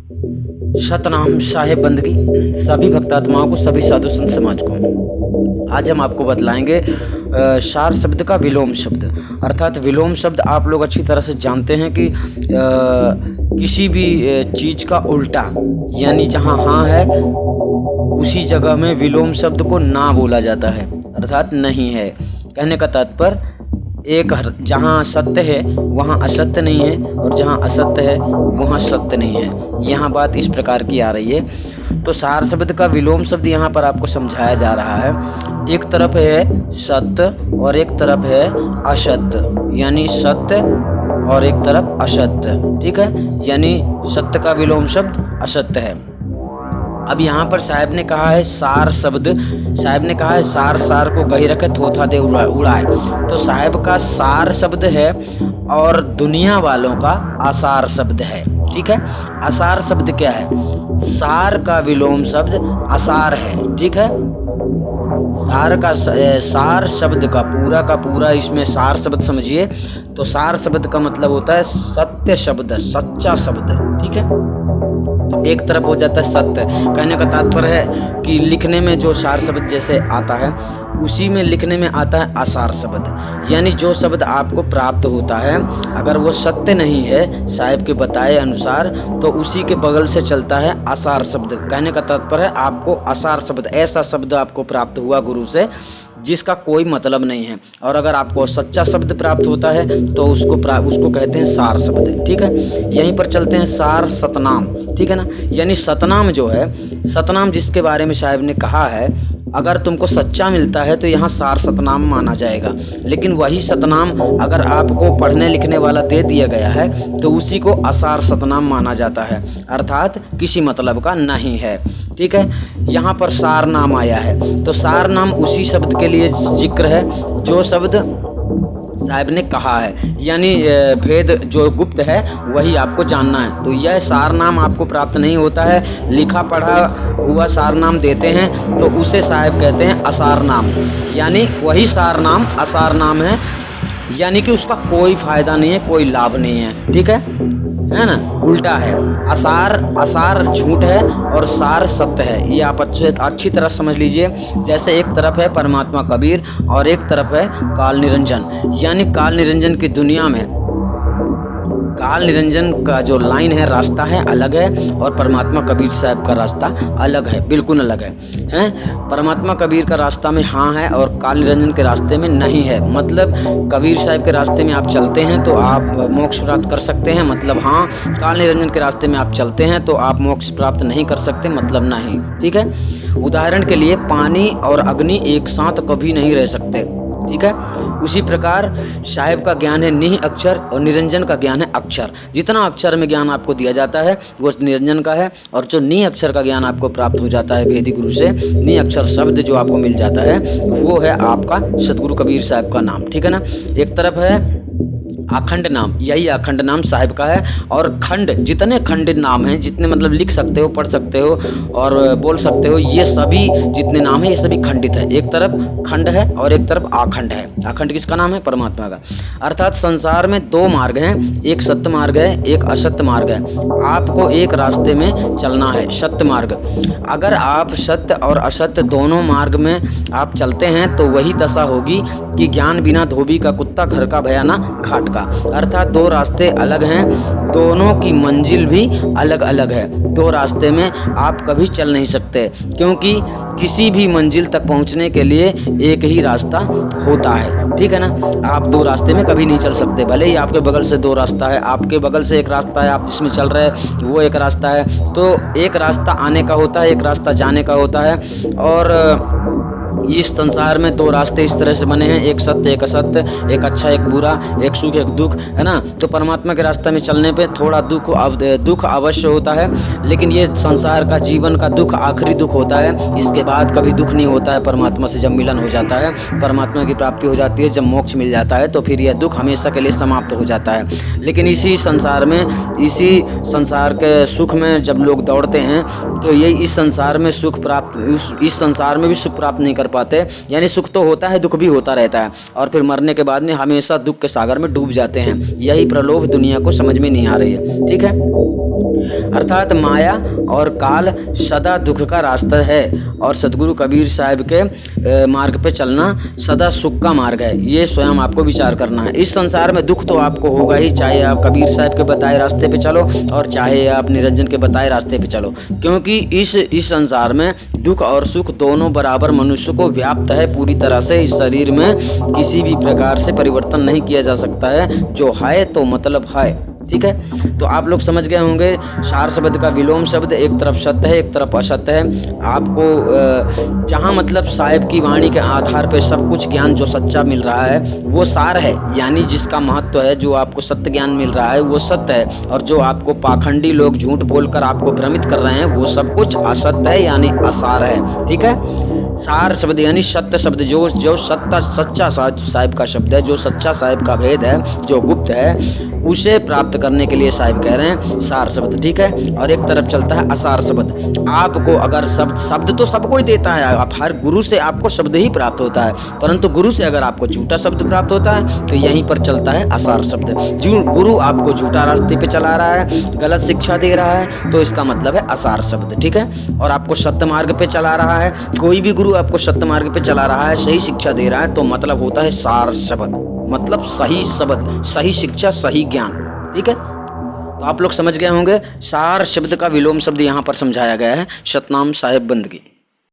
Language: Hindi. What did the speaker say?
सतनाम साहेब बंदगी सभी भक्तात्माओं को, सभी साधु संत समाज को। आज हम आपको बतलाएंगे सार शब्द का विलोम शब्द। अर्थात विलोम शब्द आप लोग अच्छी तरह से जानते हैं कि किसी भी चीज़ का उल्टा, यानी जहाँ हाँ है उसी जगह में विलोम शब्द को ना बोला जाता है, अर्थात नहीं है। कहने का तात्पर्य एक जहाँ सत्य है वहाँ असत्य नहीं है, और जहाँ असत्य है वहाँ सत्य नहीं है। यहाँ बात इस प्रकार की आ रही है। तो सार शब्द का विलोम शब्द यहाँ पर आपको समझाया जा रहा है। एक तरफ है सत्य और एक तरफ है असत्य, यानी सत्य और एक तरफ असत्य। ठीक है, यानी सत्य का विलोम शब्द असत्य है। अब यहाँ पर साहब ने कहा है सार शब्द, साहब ने कहा है सार सार को कही रखे थोथा दे उड़ाए। तो साहब का सार शब्द है और दुनिया वालों का आसार शब्द है। ठीक है, आसार शब्द क्या है? सार का विलोम शब्द आसार है। ठीक है, सार शब्द का पूरा इसमें सार शब्द समझिए। तो सार शब्द का मतलब होता है सत्य शब्द, सच्चा शब्द। ठीक है, तो एक तरफ हो जाता है सत्य। कहने का तात्पर्य है कि लिखने में जो सार शब्द जैसे आता है उसी में लिखने में आता है आसार शब्द, यानी जो शब्द आपको प्राप्त होता है अगर वो सत्य नहीं है साहिब के बताए अनुसार तो उसी के बगल से चलता है आसार शब्द। कहने का तात्पर्य है आपको आसार शब्द, ऐसा शब्द आपको प्राप्त हुआ गुरु से जिसका कोई मतलब नहीं है, और अगर आपको सच्चा शब्द प्राप्त होता है तो उसको कहते हैं सार शब्द। ठीक है, यहीं पर चलते हैं सार सतनाम। ठीक है ना, यानी सतनाम जो है, सतनाम जिसके बारे में साहिब ने कहा है अगर तुमको सच्चा मिलता है तो यहाँ सार सतनाम माना जाएगा। लेकिन वही सतनाम अगर आपको पढ़ने लिखने वाला दे दिया गया है तो उसी को असार सतनाम माना जाता है, अर्थात किसी मतलब का नहीं है। ठीक है, यहाँ पर सार नाम आया है तो सार नाम उसी शब्द के लिए जिक्र है जो शब्द साहब ने कहा है, यानी भेद जो गुप्त है वही आपको जानना है। तो यह सार नाम आपको प्राप्त नहीं होता है, लिखा पढ़ा हुआ सार नाम देते हैं तो उसे साहब कहते हैं असार नाम, यानी वही सार नाम असार नाम है, यानी कि उसका कोई फायदा नहीं है, कोई लाभ नहीं है। ठीक है ना, उल्टा है। असार झूठ है और सार सत्य है। ये आप अच्छी तरह समझ लीजिए। जैसे एक तरफ है परमात्मा कबीर और एक तरफ है काल निरंजन, यानी काल निरंजन की दुनिया में काल निरंजन का जो लाइन है, रास्ता है, अलग है, और परमात्मा कबीर साहब का रास्ता अलग है, बिल्कुल अलग है। परमात्मा कबीर का रास्ता में हाँ है और काल निरंजन के रास्ते में नहीं है। मतलब कबीर साहब के रास्ते में आप चलते हैं तो आप मोक्ष प्राप्त कर सकते हैं, मतलब हाँ। काल निरंजन के रास्ते में आप चलते हैं तो आप मोक्ष प्राप्त नहीं कर सकते, मतलब नहीं। ठीक है, उदाहरण के लिए पानी और अग्नि एक साथ कभी नहीं रह सकते। ठीक है, उसी प्रकार साहिब का ज्ञान है निह अक्षर और निरंजन का ज्ञान है अक्षर। जितना अक्षर में ज्ञान आपको दिया जाता है वो निरंजन का है, और जो निह अक्षर का ज्ञान आपको प्राप्त हो जाता है वेदी गुरु से, निह अक्षर शब्द जो आपको मिल जाता है वो है आपका सतगुरु कबीर साहब का नाम। ठीक है ना, एक तरफ है अखंड नाम, यही अखंड नाम साहिब का है, और खंड जितने खंडित नाम हैं, जितने मतलब लिख सकते हो, पढ़ सकते हो और बोल सकते हो, ये सभी जितने नाम हैं ये सभी खंडित है। एक तरफ खंड है और एक तरफ आखंड है। आखंड किसका नाम है? परमात्मा का। अर्थात संसार में दो मार्ग हैं, एक सत्य मार्ग है, एक असत्य मार्ग है। आपको एक रास्ते में चलना है, सत्य मार्ग। अगर आप सत्य और असत्य दोनों मार्ग में आप चलते हैं तो वही दशा होगी कि ज्ञान बिना धोबी का कुत्ता, घर का भया ना घाट का। अर्थात दो रास्ते अलग हैं, दोनों की मंजिल भी अलग अलग है। दो रास्ते में आप कभी चल नहीं सकते, क्योंकि किसी भी मंजिल तक पहुंचने के लिए एक ही रास्ता होता है। ठीक है ना, आप दो रास्ते में कभी नहीं चल सकते। भले ही आपके बगल से दो रास्ता है, आपके बगल से एक रास्ता है, आप जिसमें चल रहे हैं वो एक रास्ता है, तो एक रास्ता आने का होता है, एक रास्ता जाने का होता है। और इस संसार में दो रास्ते इस तरह से बने हैं, एक सत्य एक असत्य, एक अच्छा एक बुरा, एक सुख एक दुख, है ना। तो परमात्मा के रास्ते में चलने पे थोड़ा दुख अवश्य होता है, लेकिन ये संसार का जीवन का दुख आखिरी दुख होता है। इसके बाद कभी दुख नहीं होता है। परमात्मा से जब मिलन हो जाता है, परमात्मा की प्राप्ति हो जाती है, जब मोक्ष मिल जाता है तो फिर यह दुख हमेशा के लिए समाप्त हो जाता है। लेकिन इसी संसार में, इसी संसार के सुख में जब लोग दौड़ते हैं तो ये इस संसार में सुख प्राप्त, इस संसार में भी सुख प्राप्त नहीं कर पाते, यानी सुख तो होता है, दुख भी होता रहता है, और फिर मरने के बाद में हमेशा दुख के सागर में डूब जाते हैं। यही प्रलोभ दुनिया को समझ में नहीं आ रही है। ठीक है, अर्थात माया और काल सदा दुख का रास्ता है, और सदगुरु कबीर साहब के मार्ग पे चलना सदा सुख का मार्ग है। ये स्वयं आपको विचार करना है। इस संसार में दुख तो आपको होगा ही, चाहे आप कबीर साहब के बताए रास्ते पे चलो और चाहे आप निरंजन के बताए रास्ते पे चलो, क्योंकि इस संसार में दुख और सुख दोनों बराबर मनुष्य को व्याप्त है पूरी तरह से। इस शरीर में किसी भी प्रकार से परिवर्तन नहीं किया जा सकता है, जो है तो मतलब है। ठीक है, तो आप लोग समझ गए होंगे सार शब्द का विलोम शब्द, एक तरफ सत्य है एक तरफ असत्य है। आपको जहाँ मतलब साहिब की वाणी के आधार पर सब कुछ ज्ञान जो सच्चा मिल रहा है वो सार है, यानी जिसका महत्व है, जो आपको सत्य ज्ञान मिल रहा है वो सत्य है, और जो आपको पाखंडी लोग झूठ बोलकर आपको भ्रमित कर रहे हैं वो सब कुछ असत्य है, यानी असार है। ठीक है, सार शब्द यानी सत्य शब्द, जो सच्चा साहिब का शब्द है, जो सच्चा साहिब का भेद है, जो गुप्त है, उसे प्राप्त करने के लिए साहिब कह रहे हैं सार शब्द। ठीक है, और एक तरफ चलता है असार शब्द। आपको अगर शब्द तो सबको ही देता है, आप हर गुरु से आपको शब्द ही प्राप्त होता है, परंतु गुरु से अगर आपको झूठा शब्द प्राप्त होता है तो यहीं पर चलता है असार शब्द। जो गुरु आपको झूठा रास्ते पे चला रहा है, गलत शिक्षा दे रहा है, तो इसका मतलब है असार शब्द। ठीक है, और आपको सत्य मार्ग पे चला रहा है, कोई भी गुरु आपको सत्य मार्ग पे चला रहा है, सही शिक्षा दे रहा है, तो मतलब होता है सार शब्द, मतलब सही शब्द, सही शिक्षा, सही ज्ञान। ठीक है, तो आप लोग समझ गए होंगे सार शब्द का विलोम शब्द यहाँ पर समझाया गया है। सतनाम साहिब बंदगी।